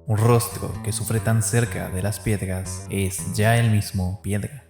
un rostro que sufre tan cerca de las piedras es ya él mismo piedra.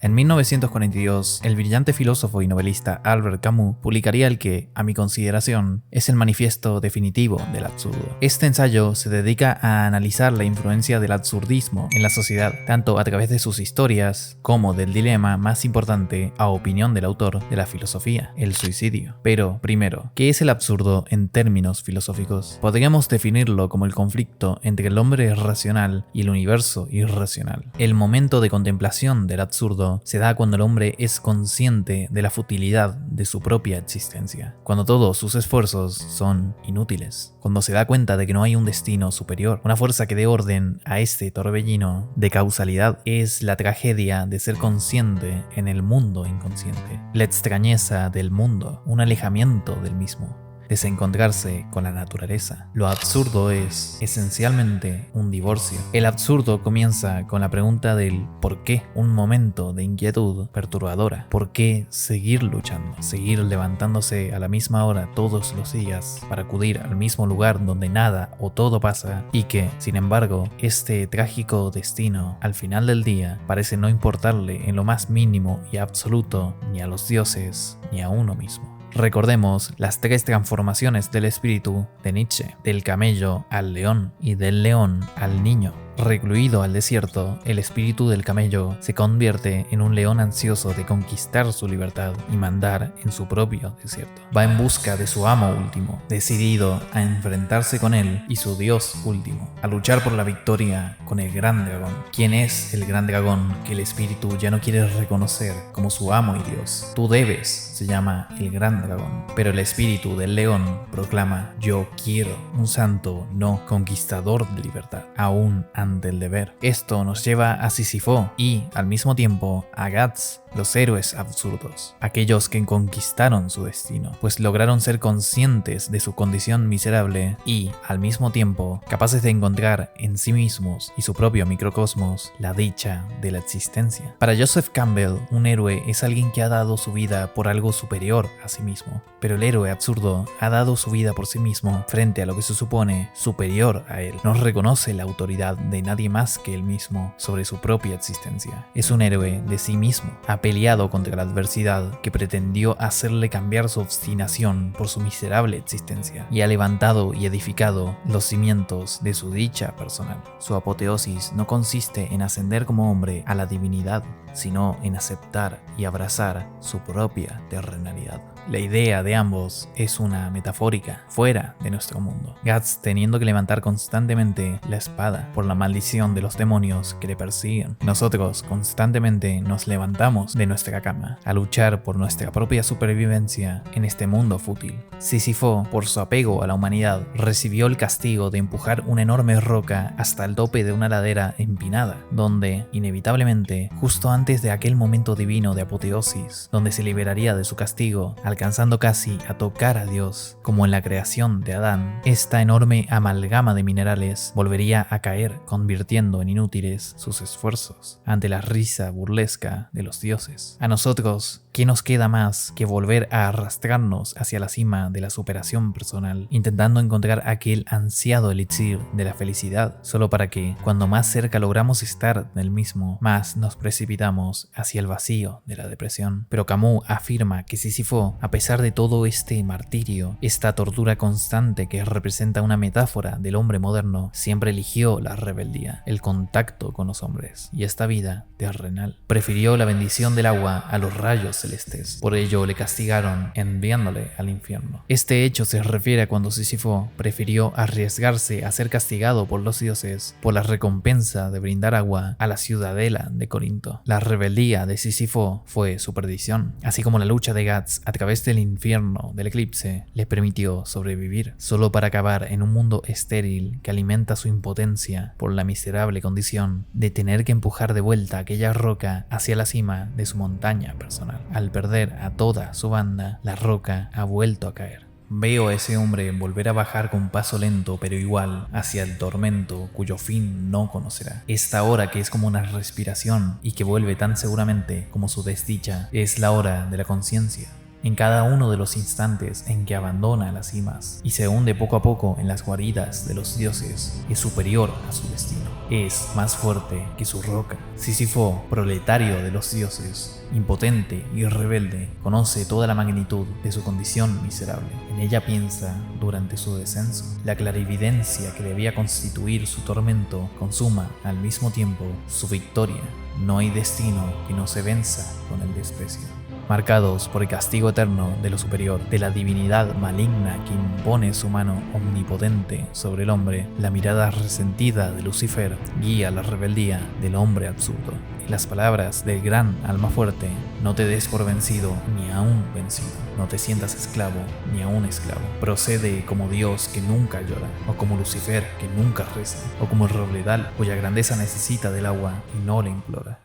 En 1942, el brillante filósofo y novelista Albert Camus publicaría el que, a mi consideración, es el manifiesto definitivo del absurdo. Este ensayo se dedica a analizar la influencia del absurdismo en la sociedad, tanto a través de sus historias como del dilema más importante, a opinión del autor, de la filosofía, el suicidio. Pero, primero, ¿qué es el absurdo en términos filosóficos? Podríamos definirlo como el conflicto entre el hombre racional y el universo irracional. El momento de contemplación del absurdo se da cuando el hombre es consciente de la futilidad de su propia existencia, cuando todos sus esfuerzos son inútiles, cuando se da cuenta de que no hay un destino superior, una fuerza que dé orden a este torbellino de causalidad. Es la tragedia de ser consciente en el mundo inconsciente, la extrañeza del mundo, un alejamiento del mismo, desencontrarse con la naturaleza. Lo absurdo es esencialmente un divorcio. El absurdo comienza con la pregunta del ¿por qué? Un momento de inquietud perturbadora. ¿Por qué seguir luchando? Seguir levantándose a la misma hora todos los días para acudir al mismo lugar donde nada o todo pasa y que, sin embargo, este trágico destino al final del día parece no importarle en lo más mínimo y absoluto ni a los dioses ni a uno mismo. Recordemos las tres transformaciones del espíritu de Nietzsche, del camello al león y del león al niño. Recluido al desierto, el espíritu del camello se convierte en un león ansioso de conquistar su libertad y mandar en su propio desierto. Va en busca de su amo último, decidido a enfrentarse con él y su dios último, a luchar por la victoria con el gran dragón. ¿Quién es el gran dragón que el espíritu ya no quiere reconocer como su amo y dios? Tú debes, se llama el gran dragón. Pero el espíritu del león proclama: yo quiero, un santo no conquistador de libertad, aún del deber. Esto nos lleva a Sísifo y, al mismo tiempo, a Guts, los héroes absurdos, aquellos que conquistaron su destino, pues lograron ser conscientes de su condición miserable y, al mismo tiempo, capaces de encontrar en sí mismos y su propio microcosmos la dicha de la existencia. Para Joseph Campbell, un héroe es alguien que ha dado su vida por algo superior a sí mismo, pero el héroe absurdo ha dado su vida por sí mismo frente a lo que se supone superior a él. No reconoce la autoridad de nadie más que él mismo sobre su propia existencia. Es un héroe de sí mismo. Ha peleado contra la adversidad que pretendió hacerle cambiar su obstinación por su miserable existencia y ha levantado y edificado los cimientos de su dicha personal. Su apoteosis no consiste en ascender como hombre a la divinidad, sino en aceptar y abrazar su propia terrenalidad. La idea de ambos es una metafórica, fuera de nuestro mundo. Guts teniendo que levantar constantemente la espada por la maldición de los demonios que le persiguen. Nosotros constantemente nos levantamos de nuestra cama a luchar por nuestra propia supervivencia en este mundo fútil. Sísifo, por su apego a la humanidad, recibió el castigo de empujar una enorme roca hasta el tope de una ladera empinada, donde, inevitablemente, justo antes de aquel momento divino de apoteosis, donde se liberaría de su castigo, alcanzando casi a tocar a Dios, como en la creación de Adán, esta enorme amalgama de minerales volvería a caer, convirtiendo en inútiles sus esfuerzos ante la risa burlesca de los dioses. A nosotros, ¿qué nos queda más que volver a arrastrarnos hacia la cima de la superación personal, intentando encontrar aquel ansiado elixir de la felicidad, solo para que, cuando más cerca logramos estar del mismo, más nos precipitamos hacia el vacío de la depresión? Pero Camus afirma que Sísifo, a pesar de todo este martirio, esta tortura constante que representa una metáfora del hombre moderno, siempre eligió la rebeldía, el contacto con los hombres y esta vida terrenal. Prefirió la bendición del agua a los rayos celestes. Por ello le castigaron enviándole al infierno. Este hecho se refiere a cuando Sísifo prefirió arriesgarse a ser castigado por los dioses por la recompensa de brindar agua a la ciudadela de Corinto. La rebeldía de Sísifo fue su perdición, así como la lucha de Guts a través del infierno del eclipse le permitió sobrevivir, solo para acabar en un mundo estéril que alimenta su impotencia por la miserable condición de tener que empujar de vuelta aquella roca hacia la cima de su montaña personal. Al perder a toda su banda, la roca ha vuelto a caer. Veo a ese hombre volver a bajar con paso lento pero igual hacia el tormento cuyo fin no conocerá. Esta hora que es como una respiración y que vuelve tan seguramente como su desdicha es la hora de la conciencia. En cada uno de los instantes en que abandona las cimas y se hunde poco a poco en las guaridas de los dioses, es superior a su destino. Es más fuerte que su roca. Sísifo, proletario de los dioses, impotente y rebelde, conoce toda la magnitud de su condición miserable. En ella piensa durante su descenso. La clarividencia que debía constituir su tormento consuma al mismo tiempo su victoria. No hay destino que no se venza con el desprecio. Marcados por el castigo eterno de lo superior, de la divinidad maligna que impone su mano omnipotente sobre el hombre, la mirada resentida de Lucifer guía la rebeldía del hombre absurdo. En las palabras del gran alma fuerte, no te des por vencido ni aún vencido, no te sientas esclavo ni aún esclavo. Procede como Dios que nunca llora, o como Lucifer que nunca reza, o como el robledal cuya grandeza necesita del agua y no le implora.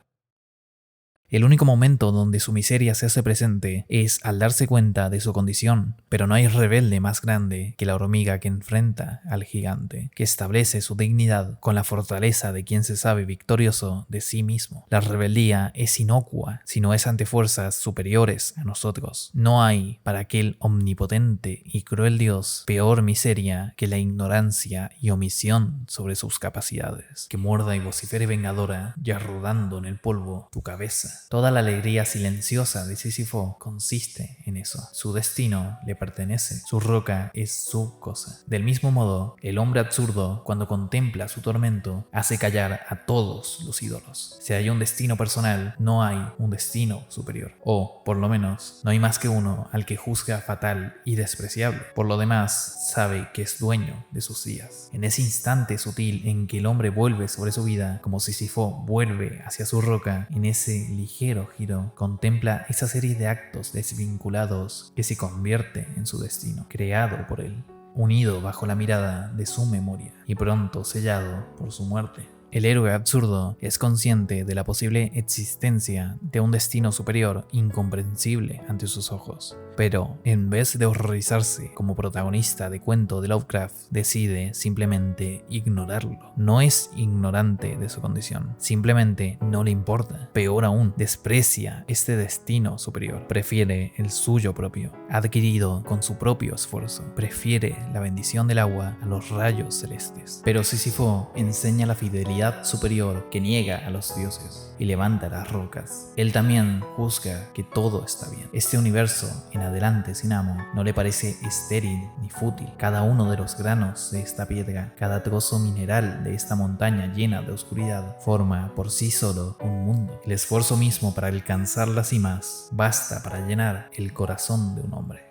El único momento donde su miseria se hace presente es al darse cuenta de su condición, pero no hay rebelde más grande que la hormiga que enfrenta al gigante, que establece su dignidad con la fortaleza de quien se sabe victorioso de sí mismo. La rebeldía es inocua si no es ante fuerzas superiores a nosotros. No hay para aquel omnipotente y cruel Dios peor miseria que la ignorancia y omisión sobre sus capacidades, que muerda y vocifere vengadora ya rodando en el polvo tu cabeza. Toda la alegría silenciosa de Sísifo consiste en eso. Su destino le pertenece, su roca es su cosa. Del mismo modo, el hombre absurdo, cuando contempla su tormento, hace callar a todos los ídolos. Si hay un destino personal, no hay un destino superior. O, por lo menos, no hay más que uno al que juzga fatal y despreciable. Por lo demás, sabe que es dueño de sus días. En ese instante sutil en que el hombre vuelve sobre su vida, como Sísifo vuelve hacia su roca, en ese ligero giro, contempla esa serie de actos desvinculados que se convierte en su destino, creado por él, unido bajo la mirada de su memoria y pronto sellado por su muerte. El héroe absurdo es consciente de la posible existencia de un destino superior incomprensible ante sus ojos, pero en vez de horrorizarse como protagonista de cuento de Lovecraft, decide simplemente ignorarlo. No es ignorante de su condición, simplemente no le importa. Peor aún, desprecia este destino superior, prefiere el suyo propio, adquirido con su propio esfuerzo. Prefiere la bendición del agua a los rayos celestes. Pero Sísifo enseña la fidelidad superior que niega a los dioses y levanta las rocas. Él también juzga que todo está bien. Este universo en adelante sin amo no le parece estéril ni fútil. Cada uno de los granos de esta piedra, cada trozo mineral de esta montaña llena de oscuridad, forma por sí solo un mundo. El esfuerzo mismo para alcanzar las cimas basta para llenar el corazón de un hombre.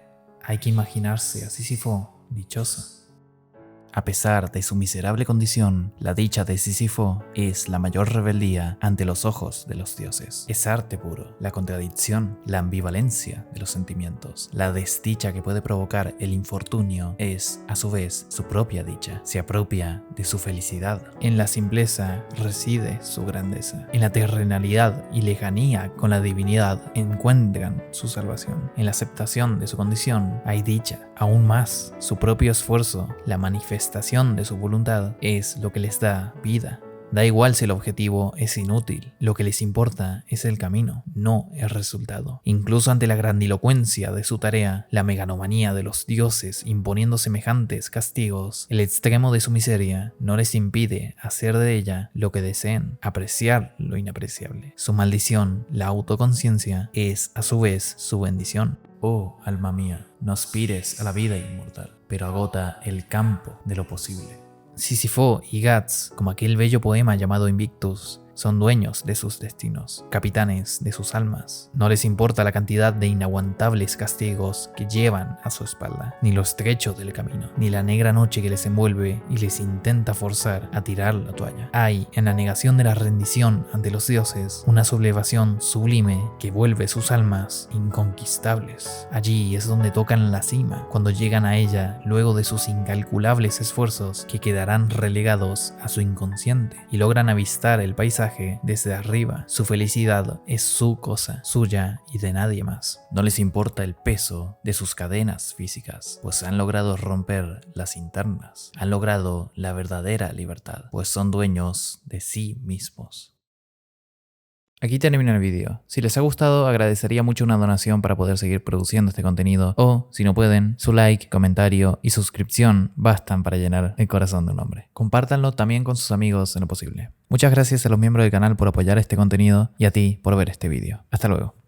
Hay que imaginarse a Sísifo dichoso. A pesar de su miserable condición, la dicha de Sísifo es la mayor rebeldía ante los ojos de los dioses. Es arte puro, la contradicción, la ambivalencia de los sentimientos. La desdicha que puede provocar el infortunio es, a su vez, su propia dicha. Se apropia de su felicidad. En la simpleza reside su grandeza. En la terrenalidad y lejanía con la divinidad encuentran su salvación. En la aceptación de su condición hay dicha. Aún más, su propio esfuerzo, la manifestación de su voluntad, es lo que les da vida. Da igual si el objetivo es inútil, lo que les importa es el camino, no el resultado. Incluso ante la grandilocuencia de su tarea, la megalomanía de los dioses imponiendo semejantes castigos, el extremo de su miseria no les impide hacer de ella lo que deseen, apreciar lo inapreciable. Su maldición, la autoconciencia, es a su vez su bendición. Oh, alma mía, no aspires a la vida inmortal, pero agota el campo de lo posible. Sísifo y Guts, como aquel bello poema llamado Invictus, son dueños de sus destinos, capitanes de sus almas. No les importa la cantidad de inaguantables castigos que llevan a su espalda, ni lo estrecho del camino, ni la negra noche que les envuelve y les intenta forzar a tirar la toalla. Hay, en la negación de la rendición ante los dioses, una sublevación sublime que vuelve sus almas inconquistables. Allí es donde tocan la cima, cuando llegan a ella luego de sus incalculables esfuerzos que quedarán relegados a su inconsciente y logran avistar el paisaje desde arriba. Su felicidad es su cosa, suya y de nadie más. No les importa el peso de sus cadenas físicas, pues han logrado romper las internas. Han logrado la verdadera libertad, pues son dueños de sí mismos. Aquí termina el vídeo. Si les ha gustado, agradecería mucho una donación para poder seguir produciendo este contenido, o, si no pueden, su like, comentario y suscripción bastan para llenar el corazón de un hombre. Compártanlo también con sus amigos en lo posible. Muchas gracias a los miembros del canal por apoyar este contenido y a ti por ver este vídeo. Hasta luego.